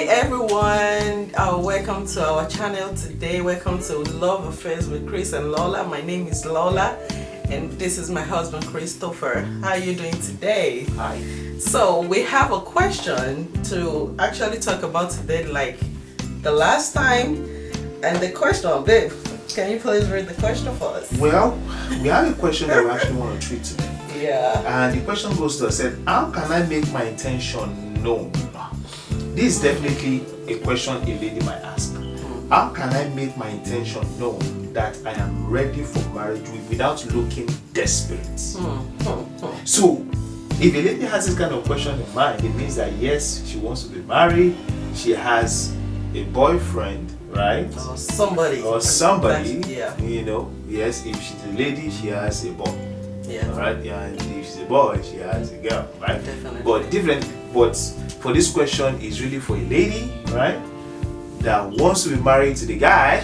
Hi everyone, welcome to our channel today. Welcome to Love Affairs with Chris and Lola. My name is Lola and this is my husband Christopher. How are you doing today? Hi. So we have a question to actually talk about today, like the last time. And the question, babe, can you please read the question for us? Well, we have a question that we actually want to treat today. Yeah. And the question goes to us, said, how can I make my intention known? This is definitely a question a lady might ask. How can I make my intention known that I am ready for marriage without looking desperate? So, if a lady has this kind of question in mind, it means that yes, she wants to be married, she has a boyfriend, right? Or somebody. Yeah. You know, yes, if she's a lady, she has a boy. Yeah. Alright, yeah, and if she's a boy, she has a girl, right? Definitely. But for this question is really for a lady, right? That wants to be married to the guy,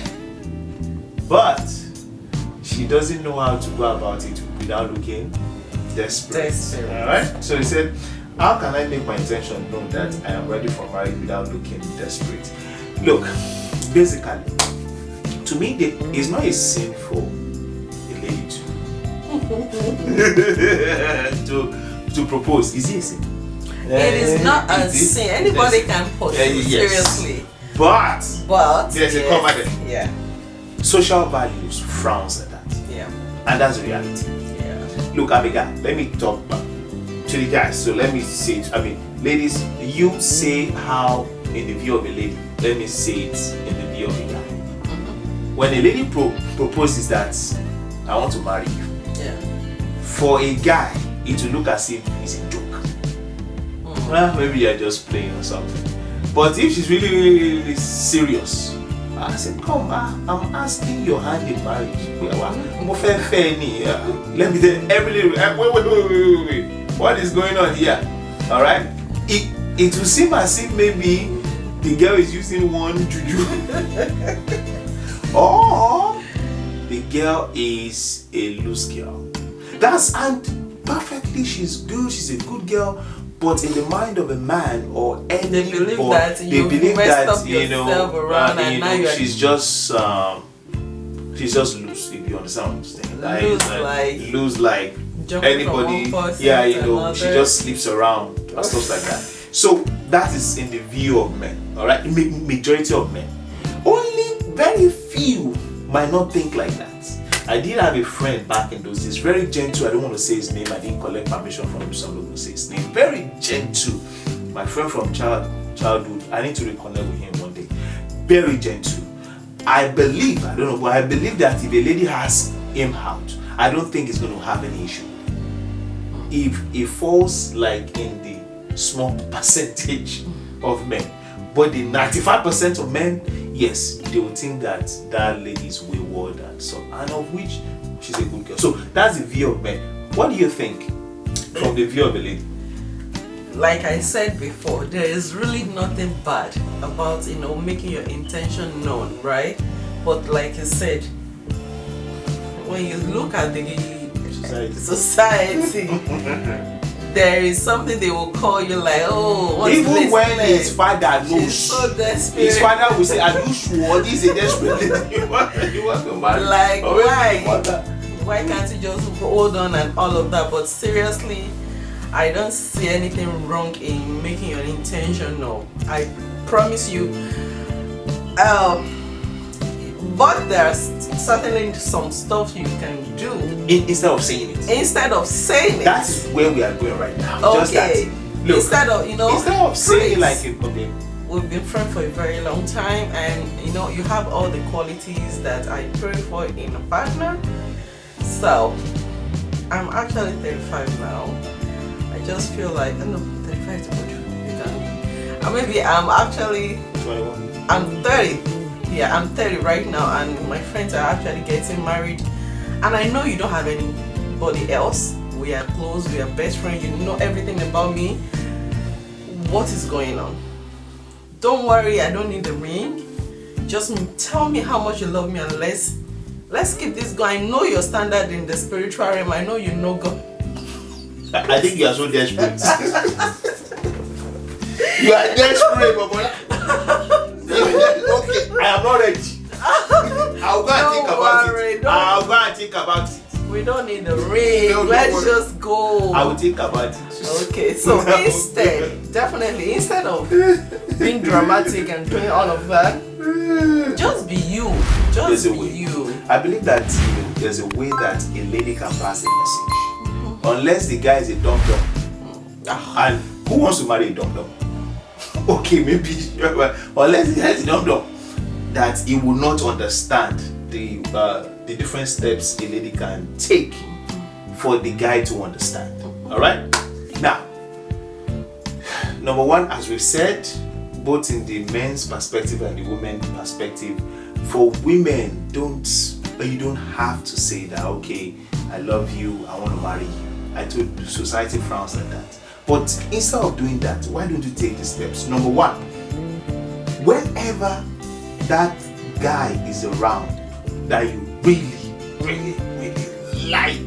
but she doesn't know how to go about it without looking desperate. Alright? So he said, how can I make my intention known that I am ready for marriage without looking desperate? Look, basically, to me, it's not a sin for a lady to propose. Is it a sin? It is not a sin. Anybody can pursue, seriously. But there's a comma there. Yeah. Social values frowns at that. Yeah. And that's the reality. Yeah. Look, Abigail, let me talk back to the guys. So let me say it. I mean, ladies, you say how in the view of a lady. Let me say it in the view of a guy. When a lady proposes that I want to marry you, for a guy, it will look as if it's a joke. Well, maybe you're just playing or something. But if she's really, really, really serious, I said, come, I'm asking your hand in marriage. Let me tell you, wait. What is going on here? Alright? It will seem as if maybe the girl is using one juju. Or the girl is a loose girl. And perfectly, she's good, she's a good girl, but in the mind of a man or any they believe boy, that you know, around and now she's just loose, if you understand what I'm saying. Loose like anybody, yeah, you know, she just sleeps around and stuff like that. So that is in the view of men, alright? Majority of men. Only very few might not think like that. I did have a friend back in those days, very gentle. I don't want to say his name. I didn't collect permission from him, so I'm not going to say his name. Very gentle. My friend from childhood. I need to reconnect with him one day. Very gentle. I believe that if a lady has him out, I don't think he's going to have any issue. If it falls like in the small percentage of men, but the 95% of men, yes, they will think that that lady is wayward and so, and of which she's a good girl. So that's the view of men. What do you think from the view of a lady? Like I said before, there is really nothing bad about, you know, making your intention known, right? But like I said, when you look at the society there is something they will call you like, oh, what's even this when place? his father knows, she's so desperate. His father will say, are you sure this is a desperate lady you want to marry? Like, why can't you just hold on and all of that? But seriously, I don't see anything wrong in making your intention known. I promise you. But there's certainly some stuff you can do instead of saying it. That's where we are going right now. Okay. Just that. Look, instead of saying it like it, okay. We've been friends for a very long time, and you know you have all the qualities that I pray for in a partner. So I'm actually 35 now. I just feel like 35 is good. Maybe I'm actually 21. I'm 30. Yeah, I'm 30 right now, and my friends are actually getting married. And I know you don't have anybody else. We are close, we are best friends, you know everything about me. What is going on? Don't worry, I don't need the ring. Just tell me how much you love me, and let's keep this going. I know your standard in the spiritual realm. I know you know God. I think you are so desperate. You are desperate, Bobola. Okay, I am not ready. I'll go and think about it. I'll go and think about it. We don't need the ring. Let's just go. I will think about it. Okay, so instead of being dramatic and doing all of that, just be you. Just be you. I believe that there's a way that a lady can pass a message. Unless the guy is a dum-dum. And who wants to marry a dum-dum? Okay, maybe. Unless the guy is a dum-dum, that he will not understand the different steps a lady can take for the guy to understand. Alright? Now, number one, as we've said, both in the men's perspective and the women's perspective, for women, you don't have to say that, okay, I love you, I want to marry you. I told society frowns at that. But instead of doing that, why don't you take the steps? Number one, whenever that guy is around that you really, really, really like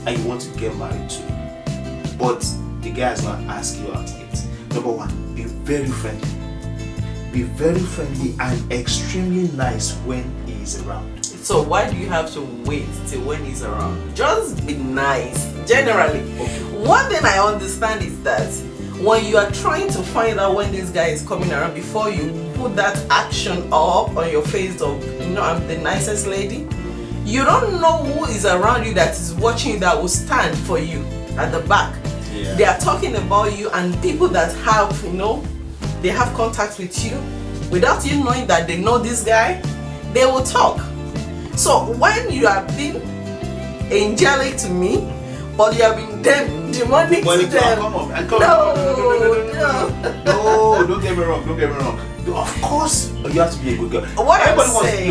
and you want to get married to, but the guy has not asked you out yet, number one, be very friendly. Be very friendly and extremely nice when he is around. So why do you have to wait till when he's around? Just be nice. Generally, one thing I understand is that when you are trying to find out when this guy is coming around, before you put that action up on your face of, I'm the nicest lady, you don't know who is around you that is watching you, that will stand for you at the back. Yeah. They are talking about you, and people that have, they have contact with you without you knowing that they know this guy, they will talk. So when you have been angelic to me, but you have been demonic to them. Come on. No, don't get me wrong. Of course, you have to be a good girl. What everybody I'm saying,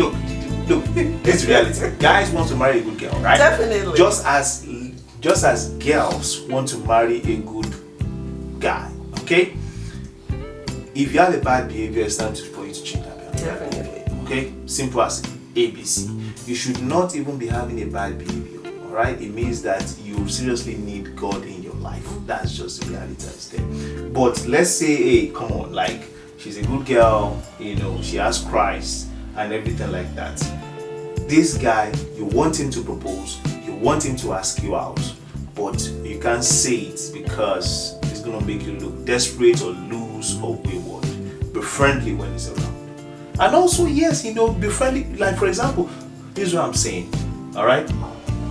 look, it's reality. Guys want to marry a good girl, right? Definitely. Just as girls want to marry a good guy, okay? If you have a bad behavior, it's time for you to change that behavior. Definitely. Okay? Simple as ABC. You should not even be having a bad behavior. Right? It means that you seriously need God in your life. That's just the reality that's there. But let's say, hey, come on, like she's a good girl, she has Christ and everything like that. This guy, you want him to propose, you want him to ask you out, but you can't say it because it's gonna make you look desperate or loose or wayward. Be friendly when he's around. And also, yes, be friendly. Like for example, this is what I'm saying. Alright?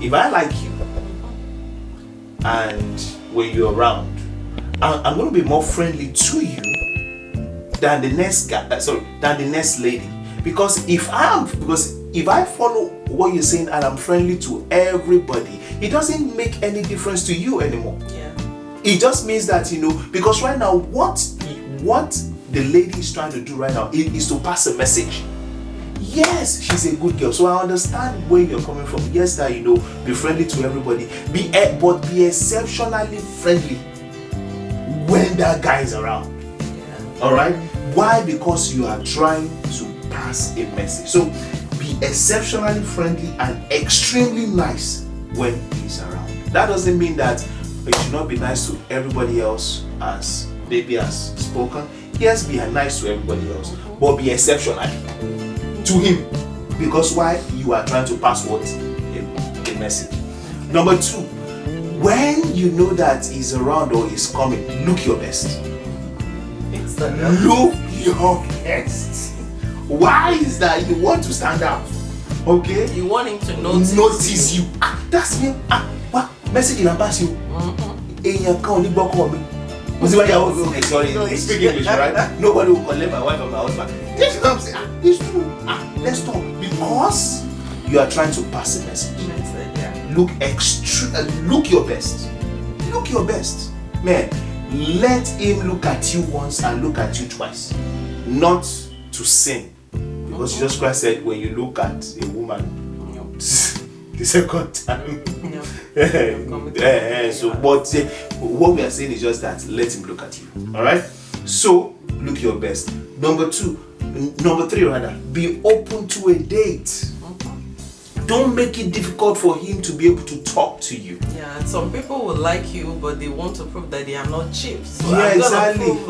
If I like you and when you're around, I'm going to be more friendly to you than the next guy, than the next lady. Because if I follow what you're saying and I'm friendly to everybody, it doesn't make any difference to you anymore. Yeah. It just means that, because right now what the lady is trying to do right now is to pass a message. Yes, she's a good girl. So I understand where you're coming from. Yes, that be friendly to everybody. But be exceptionally friendly when that guy is around. Yeah. Alright? Why? Because you are trying to pass a message. So be exceptionally friendly and extremely nice when he's around. That doesn't mean that you should not be nice to everybody else, as Baby has spoken. Yes, be nice to everybody else, but be exceptional to him. Because why? You are trying to pass what? A message. Number two, when you know that he's around or he's coming, look your best. Look your best. Why is that? You want to stand out. Okay? You want him to notice you. That's me. What? Message in pass you. Okay, sorry, speak English, right? Nobody will collect my wife or my husband. This is what I'm saying. It's true. Let's talk. Because you are trying to pass a message. Look your best. Look your best. Man, let him look at you once and look at you twice. Not to sin. Because Jesus Christ said when you look at a woman the second time. But what we are saying is just that let him look at you. Alright? So look your best. Number three, be open to a date. Don't make it difficult for him to be able to talk to you. Yeah, and some people will like you, but they want to prove that they are not cheap. So yeah, I'm exactly. gonna prove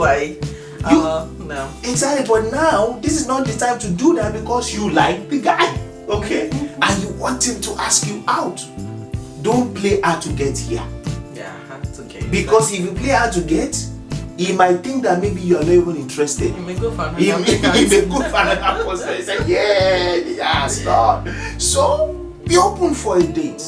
No. Exactly, but now this is not the time to do that because you like the guy, okay? And you want him to ask you out. Don't play hard to get here. Yeah, hard to get. Because if you play hard to get, he might think that maybe you are not even interested. He may go for another He may go for another person. He say, yes, Lord. So be open for a date.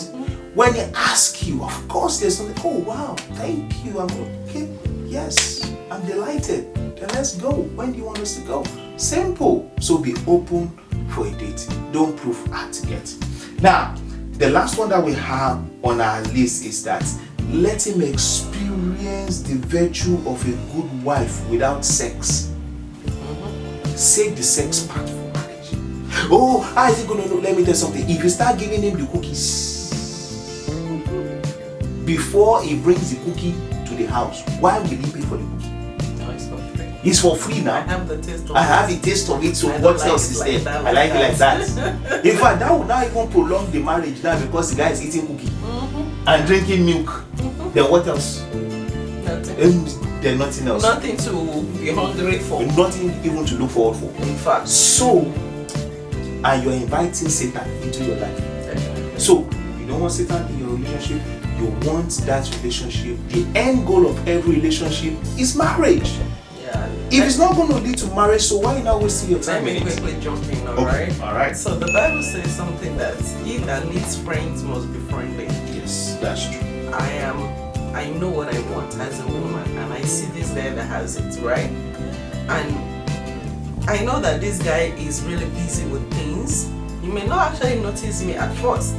When he asks you, of course, there's something. Oh wow, thank you. I'm okay. Yes, I'm delighted. Then let's go. When do you want us to go? Simple. So be open for a date. Don't prove hard to get. Now, the last one that we have on our list is that let him experience the virtue of a good wife without sex. Save the sex part for marriage. Oh, how is he going to know? Let me tell you something. If you start giving him the cookies before he brings the cookie to the house, why will he pay for the cookie? No, it's for free. It's for free now. I have the taste of it. I have the taste of it, so what else is there? I like it like that. In fact, that will now even prolong the marriage now because the guy is eating cookie and drinking milk. Then what else? Nothing. There's nothing else. Nothing to be hungry for. Nothing even to look forward for. In fact. So, and you're inviting Satan into your life. Definitely. So, you don't want Satan in your relationship. You want that relationship. The end goal of every relationship is marriage. Yeah. If it's not going to lead to marriage, so why are you not wasting your time? Let me quickly jump in, Okay. alright? Alright. So the Bible says something that he that needs friends must be friendly. Yes, that's true. I know what I want as a woman, and I see this guy that has it, right? And I know that this guy is really busy with things. He may not actually notice me at first,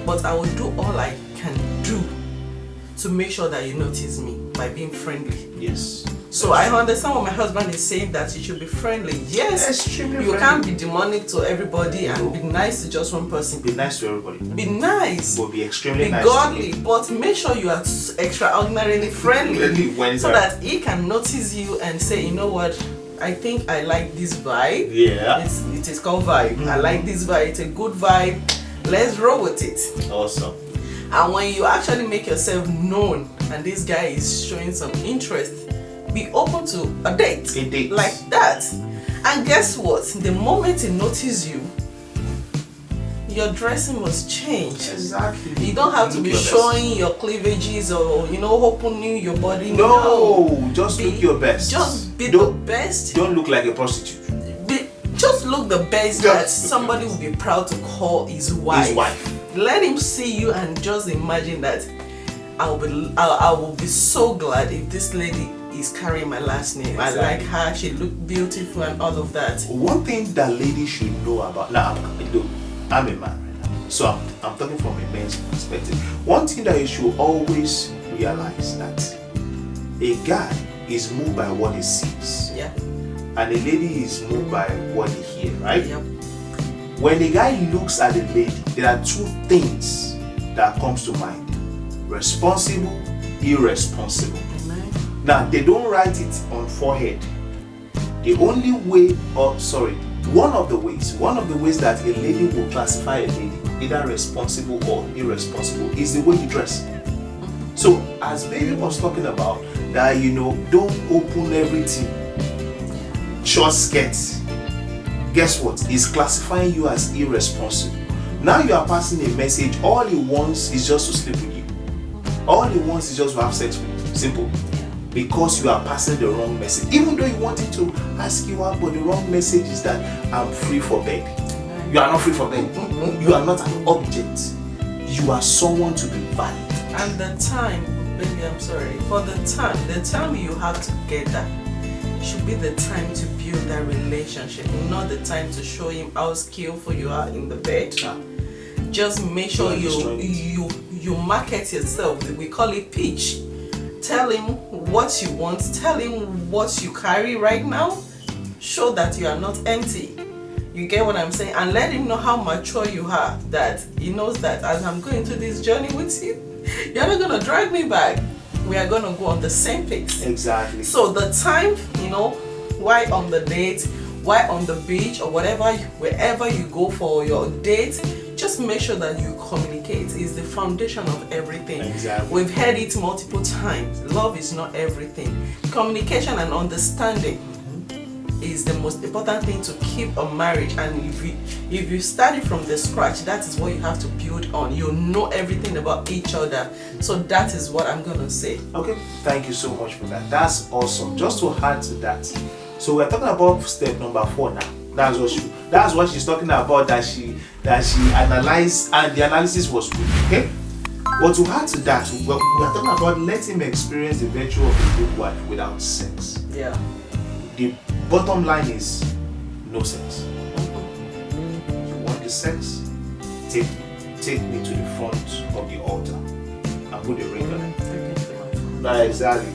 but I will do all I can do to make sure that you notice me by being friendly. Yes. So I understand what my husband is saying, that you should be friendly. Yes, Extremely you friendly. can't be demonic to everybody and be nice to just one person. Be nice to everybody. Be nice. But be extremely Be nice. godly, but make sure you are extraordinarily friendly When so that he can notice you and say, you know what, I think I like this vibe. Yeah. It is called vibe. I like this vibe. It's a good vibe. Let's roll with it. Awesome. And when you actually make yourself known and this guy is showing some interest, be open to a date. A date. Like that. And guess what? The moment he notices you, your dressing must change. Exactly. You don't have to be Look your best. showing your cleavages or opening your body. No, just look your best. Just be the best. Don't look like a prostitute. Just look the best that somebody will be proud to call his wife. His wife. Let him see you and just imagine that I will be so glad if this lady is carrying my last name. Exactly. I like her, she looked beautiful and all of that. One thing that ladies should know about now, I'm a man right now, so I'm talking from a man's perspective. One thing that you should always realize that a guy is moved by what he sees. Yeah. And a lady is moved by what he hears, right? Yep. When a guy looks at a lady, there are two things that comes to mind: responsible, irresponsible. Amen. Now, they don't write it on forehead. The only way, one of the ways that a lady will classify a lady, either responsible or irresponsible, is the way you dress. So, as baby was talking about, that don't open everything. Short skirts. Guess what? He's classifying you as irresponsible. Now you are passing a message. All he wants is just to sleep with you. All he wants is just to have sex with you. Simple. Because you are passing the wrong message. Even though you want him to ask you out, but the wrong message is that I'm free for bed. You are not free for bed. You are not an object. You are someone to be valued. And the time, baby, I'm sorry, for the time you have together should be the time to build that relationship, not the time to show him how skillful you are in the bed. Just make sure you market yourself. We call it pitch. Tell him what you want. Tell him what you carry right now. Show that you are not empty. You get what I'm saying? And let him know how mature you are. That he knows that as I'm going through this journey with you, you're not going to drag me back. We are going to go on the same pace. Exactly. So the time, why on the date, why on the beach or wherever you go for your date, just make sure that you communicate. It's the foundation of everything. Exactly. We've heard it multiple times. Love is not everything. Communication and understanding is the most important thing to keep a marriage. And if you start it from the scratch, that is what you have to build on. You know everything about each other. So that is what I'm gonna say. Okay, thank you so much for that. That's awesome. Just to add to that, so we're talking about step number 4 now. That's what she's talking about, that she analyzed, and the analysis was good. Okay, but to add to that, we're talking about let him experience the virtue of a good wife without sex. Yeah. The bottom line is no sex. You want the sex? Take me to the front of the altar and put a ring on it. Right, exactly.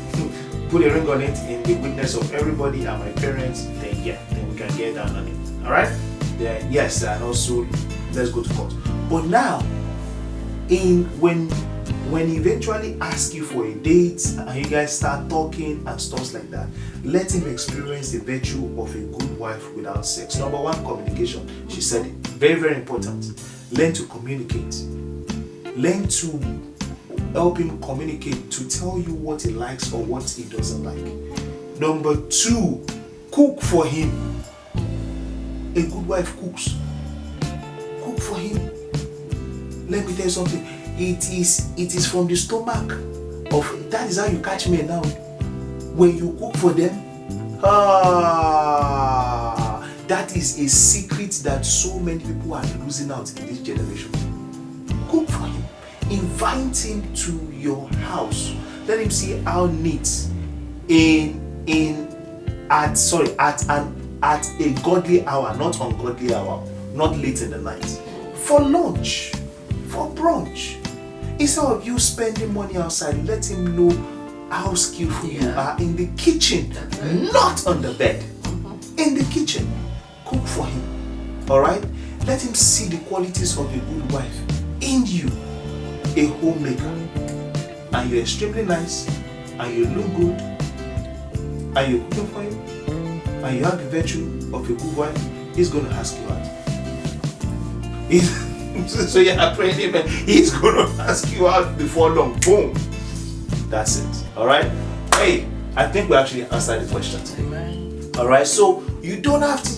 Put a ring on it in the witness of everybody and my parents. Then we can get down on it. All right? Then yes, and also let's go to court. But now, when he eventually asks you for a date and you guys start talking and stuff like that, let him experience the virtue of a good wife without sex. Number 1, communication. She said it. Very, very important. Learn to communicate. Learn to help him communicate, to tell you what he likes or what he doesn't like. Number 2, cook for him. A good wife cooks. Cook for him. Let me tell you something. It is from the stomach of, that is how you catch men now. When you cook for them, that is a secret that so many people are losing out in this generation. Cook for him. Invite him to your house. Let him see how neat at a godly hour, not ungodly hour, not late in the night. For lunch, for brunch. Instead of you spending money outside, let him know how skillful you are in the kitchen, not on the bed. In the kitchen. Cook for him. Alright? Let him see the qualities of a good wife in you, a homemaker. And you're extremely nice, and you look good, and you're cooking for him, and you have the virtue of a good wife. He's going to ask you out. So you're praying him, he's going to ask you out before long. Boom. That's it. Alright? Hey, I think we actually answered the questions. Amen. Alright, so you don't have to,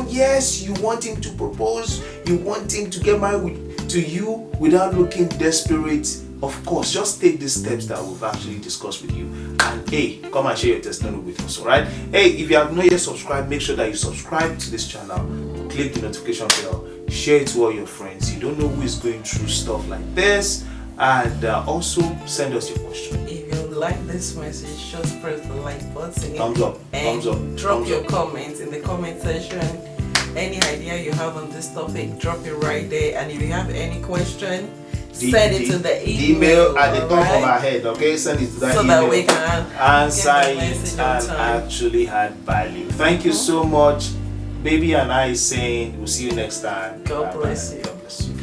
yes, you want him to propose, you want him to get married to you without looking desperate. Of course, just take the steps that we've actually discussed with you. And hey, come and share your testimony with us, alright? Hey, if you have not yet subscribed, make sure that you subscribe to this channel. Click the notification bell. Share it to all your friends. You don't know who is going through stuff like this. And also send us your question. If you like this message, just press the like button. Thumbs up. And Thumbs up. Drop your comments in the comment section. Any idea you have on this topic, drop it right there. And if you have any question, send it to the email at the top of our head. Okay, send it to that so email. that we can answer it and actually add value. Thank you so much. Baby and I is saying we'll see you next time. God bless you. God bless you.